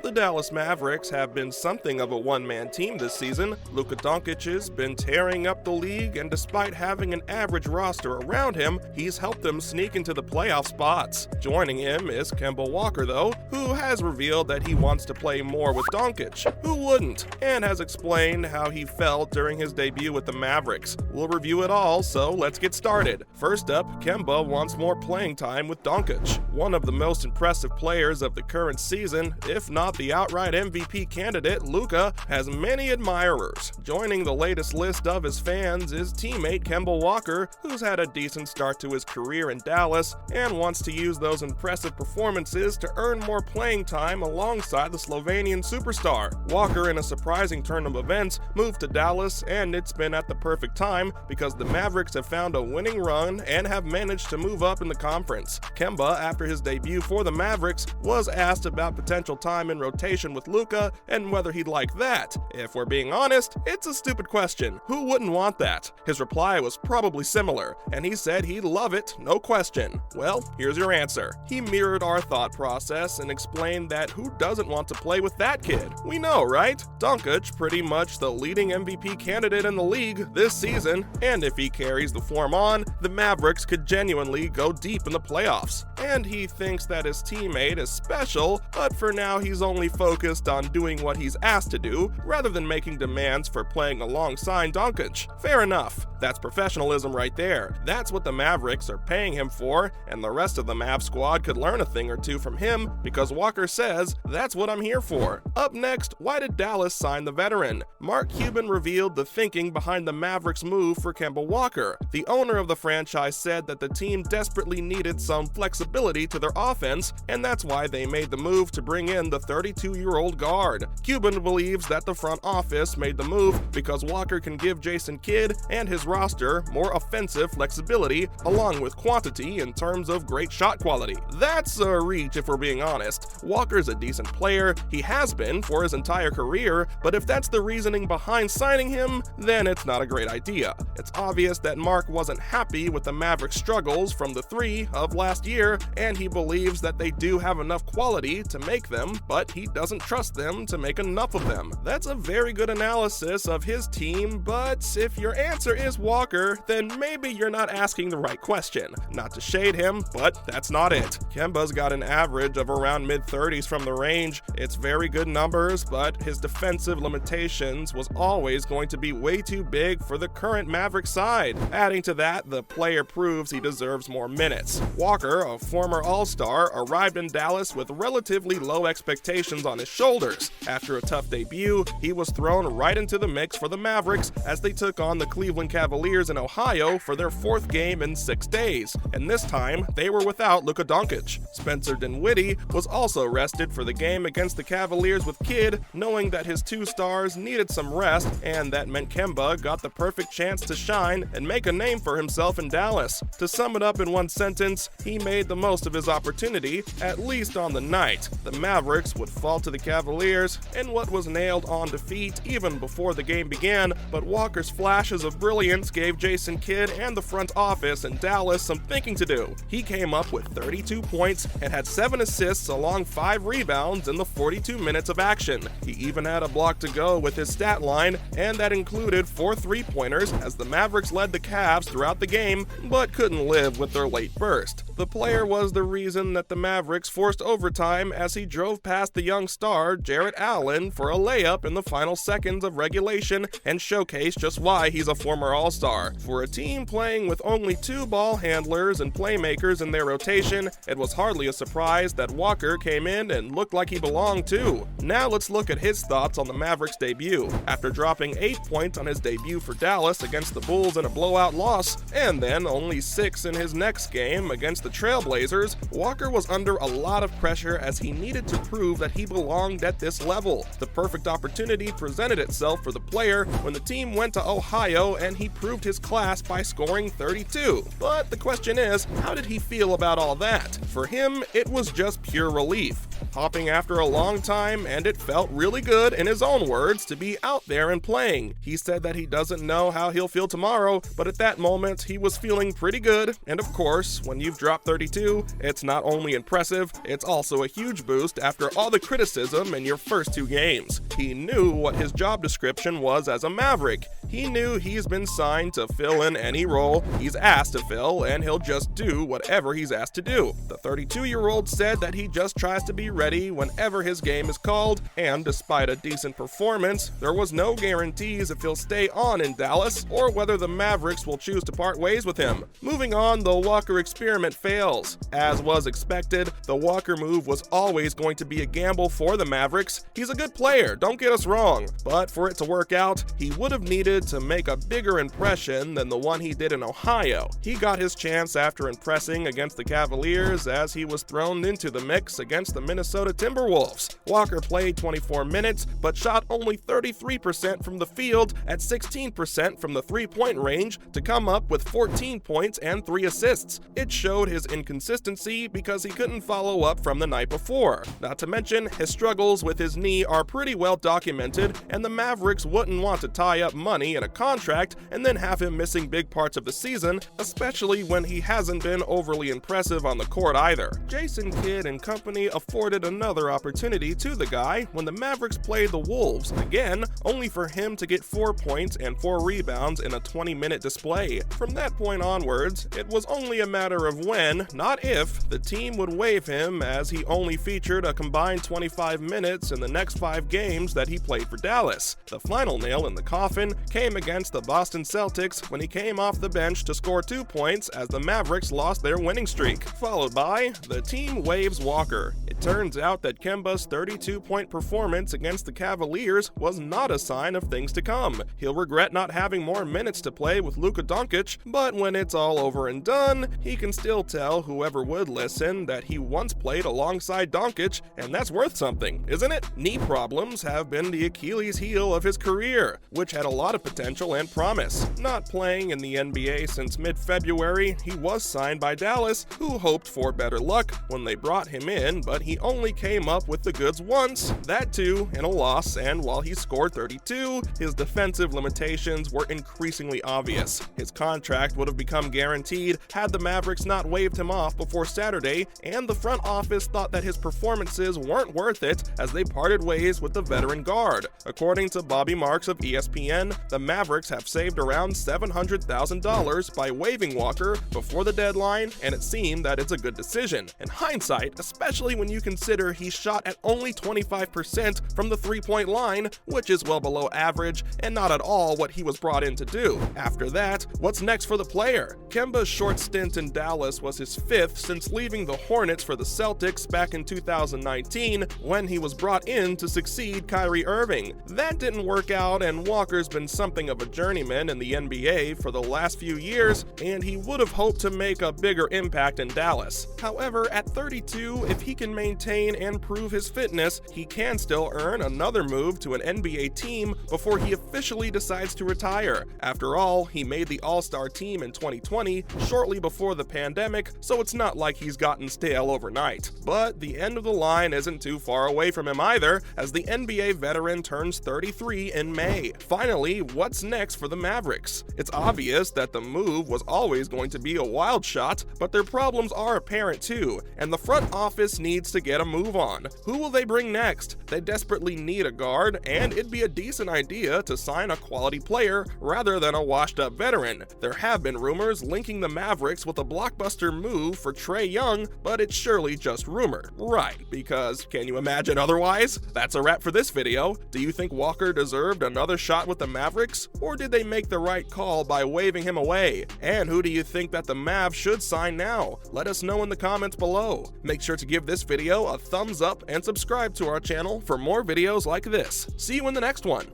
The Dallas Mavericks have been something of a one-man team this season. Luka Doncic's been tearing up the league, and despite having an average roster around him, he's helped them sneak into the playoff spots. Joining him is Kemba Walker, though, who has revealed that he wants to play more with Doncic. Who wouldn't? And has explained how he felt during his debut with the Mavericks. We'll review it all, so let's get started. First up, Kemba wants more playing time with Doncic. One of the most impressive players of the current season, if not the outright MVP candidate, Luka, has many admirers. Joining the latest list of his fans is teammate Kemba Walker, who's had a decent start to his career in Dallas and wants to use those impressive performances to earn more playing time alongside the Slovenian superstar. Walker, in a surprising turn of events, moved to Dallas, and it's been at the perfect time because the Mavericks have found a winning run and have managed to move up in the conference. Kemba, after his debut for the Mavericks, was asked about potential time in rotation with Luka and whether he'd like that. If we're being honest, it's a stupid question. Who wouldn't want that? His reply was probably similar, and he said he'd love it, no question. Well, here's your answer. He mirrored our thought process and explained that who doesn't want to play with that kid? We know, right? Doncic, pretty much the leading MVP candidate in the league this season, and if he carries the form on, the Mavericks could genuinely go deep in the playoffs. And he thinks that his teammate is special, but for now he's only focused on doing what he's asked to do, rather than making demands for playing alongside Doncic. Fair enough. That's professionalism right there. That's what the Mavericks are paying him for, and the rest of the Mav squad could learn a thing or two from him, because Walker says, "That's what I'm here for." Up next, why did Dallas sign the veteran? Mark Cuban revealed the thinking behind the Mavericks' move for Kemba Walker. The owner of the franchise said that the team desperately needed some flexibility to their offense, and that's why they made the move to bring in the 32-year-old guard. Cuban believes that the front office made the move because Walker can give Jason Kidd and his roster more offensive flexibility, along with quantity in terms of great shot quality. That's a reach if we're being honest. Walker's a decent player, he has been for his entire career, but if that's the reasoning behind signing him, then it's not a great idea. It's obvious that Mark wasn't happy with the Mavericks' struggles from the three of last year, and he believes that they do have enough quality to make them, but he doesn't trust them to make enough of them. That's a very good analysis of his team, but if your answer is Walker, then maybe you're not asking the right question. Not to shade him, but that's not it. Kemba's got an average of around mid-30s from the range. It's very good numbers, but his defensive limitations was always going to be way too big for the current Maverick side. Adding to that, the player proves he deserves more minutes. Walker, a former All-Star, arrived in Dallas with relatively low expectations on his shoulders. After a tough debut, he was thrown right into the mix for the Mavericks as they took on the Cleveland Cavaliers in Ohio for their fourth game in 6 days, and this time they were without Luka Doncic. Spencer Dinwiddie was also rested for the game against the Cavaliers with Kidd, knowing that his two stars needed some rest, and that meant Kemba got the perfect chance to shine and make a name for himself in Dallas. To sum it up in one sentence, he made the most of his opportunity, at least on the night. The Mavericks would fall to the Cavaliers in what was nailed on defeat even before the game began, but Walker's flashes of brilliance gave Jason Kidd and the front office in Dallas some thinking to do. He came up with 32 points and had 7 assists along 5 rebounds in the 42 minutes of action. He even had a block to go with his stat line, and that included 4 3-pointers as the Mavericks led the Cavs throughout the game, but couldn't live with their late burst. The player was the reason that the Mavericks forced overtime as he drove past the young star Jarrett Allen for a layup in the final seconds of regulation and showcased just why he's a former All-Star. For a team playing with only 2 ball handlers and playmakers in their rotation, it was hardly a surprise that Walker came in and looked like he belonged too. Now let's look at his thoughts on the Mavericks' debut. After dropping 8 points on his debut for Dallas against the Bulls in a blowout loss, and then only 6 in his next game against the Trailblazers, Walker was under a lot of pressure as he needed to prove that he belonged at this level. The perfect opportunity presented itself for the player when the team went to Ohio and he proved his class by scoring 32. But the question is, how did he feel about all that? For him, it was just pure relief. hopping after a long time, and it felt really good, in his own words, to be out there and playing. He said that he doesn't know how he'll feel tomorrow, but at that moment, he was feeling pretty good, and of course, when you've dropped 32, it's not only impressive, it's also a huge boost after all the criticism in your first 2 games. He knew what his job description was as a Maverick. He knew he's been signed to fill in any role he's asked to fill, and he'll just do whatever he's asked to do. The 32-year-old said that he just tries to be ready whenever his game is called, and despite a decent performance, there was no guarantees if he'll stay on in Dallas or whether the Mavericks will choose to part ways with him. Moving on, the Walker experiment fails. As was expected, the Walker move was always going to be a gamble for the Mavericks. He's a good player, don't get us wrong, but for it to work out, he would have needed to make a bigger impression than the one he did in Ohio. He got his chance after impressing against the Cavaliers as he was thrown into the mix against the Minnesota Timberwolves. Walker played 24 minutes, but shot only 33% from the field at 16% from the three-point range to come up with 14 points and 3 assists. It showed his inconsistency because he couldn't follow up from the night before. Not to mention, his struggles with his knee are pretty well documented, and the Mavericks wouldn't want to tie up money in a contract and then have him missing big parts of the season, especially when he hasn't been overly impressive on the court either. Jason Kidd and company afforded another opportunity to the guy when the Mavericks played the Wolves, again, only for him to get 4 points and 4 rebounds in a 20-minute display. From that point onwards, it was only a matter of when, not if, the team would waive him, as he only featured a combined 25 minutes in the next 5 games that he played for Dallas. The final nail in the coffin came against the Boston Celtics when he came off the bench to score 2 points as the Mavericks lost their winning streak, followed by the team waives Walker. It turns out that Kemba's 32-point performance against the Cavaliers was not a sign of things to come. He'll regret not having more minutes to play with Luka Doncic, but when it's all over and done, he can still tell whoever would listen that he once played alongside Doncic, and that's worth something, isn't it? Knee problems have been the Achilles heel of his career, which had a lot of potential and promise. Not playing in the NBA since mid-February, he was signed by Dallas, who hoped for better luck when they brought him in, but he only came up with the goods once, that too in a loss, and while he scored 32, his defensive limitations were increasingly obvious. His contract would have become guaranteed had the Mavericks not waived him off before Saturday, and the front office thought that his performances weren't worth it as they parted ways with the veteran guard. According to Bobby Marks of ESPN, the Mavericks have saved around $700,000 by waiving Walker before the deadline, and it seemed that it's a good decision. In hindsight, especially when you consider he shot at only 25% from the three-point line, which is well below average and not at all what he was brought in to do. After that, what's next for the player? Kemba's short stint in Dallas was his 5th since leaving the Hornets for the Celtics back in 2019 when he was brought in to succeed Kyrie Irving. That didn't work out, and Walker's been something of a journeyman in the NBA for the last few years, and he would have hoped to make a bigger impact in Dallas. However, at 32, if he can maintain and prove his fitness, he can still earn another move to an NBA team before he officially decides to retire. After all, he made the All-Star team in 2020, shortly before the pandemic, so it's not like he's gotten stale overnight. But the end of the line isn't too far away from him either, as the NBA veteran turns 33 in May. Finally, what's next for the Mavericks? It's obvious that the move was always going to be a wild shot, but their problems are apparent too, and the front office needs to get a move on. Who will they bring next? They desperately need a guard, and it'd be a decent idea to sign a quality player rather than a washed-up veteran. There have been rumors linking the Mavericks with a blockbuster move for Trae Young, but it's surely just rumor. Right, because can you imagine otherwise? That's a wrap for this video. Do you think Walker deserved another shot with the Mavericks, or did they make the right call by waving him away? And who do you think that the Mavs should sign now? Let us know in the comments below. Make sure to give this video a thumbs up and subscribe to our channel for more videos like this. See you in the next one.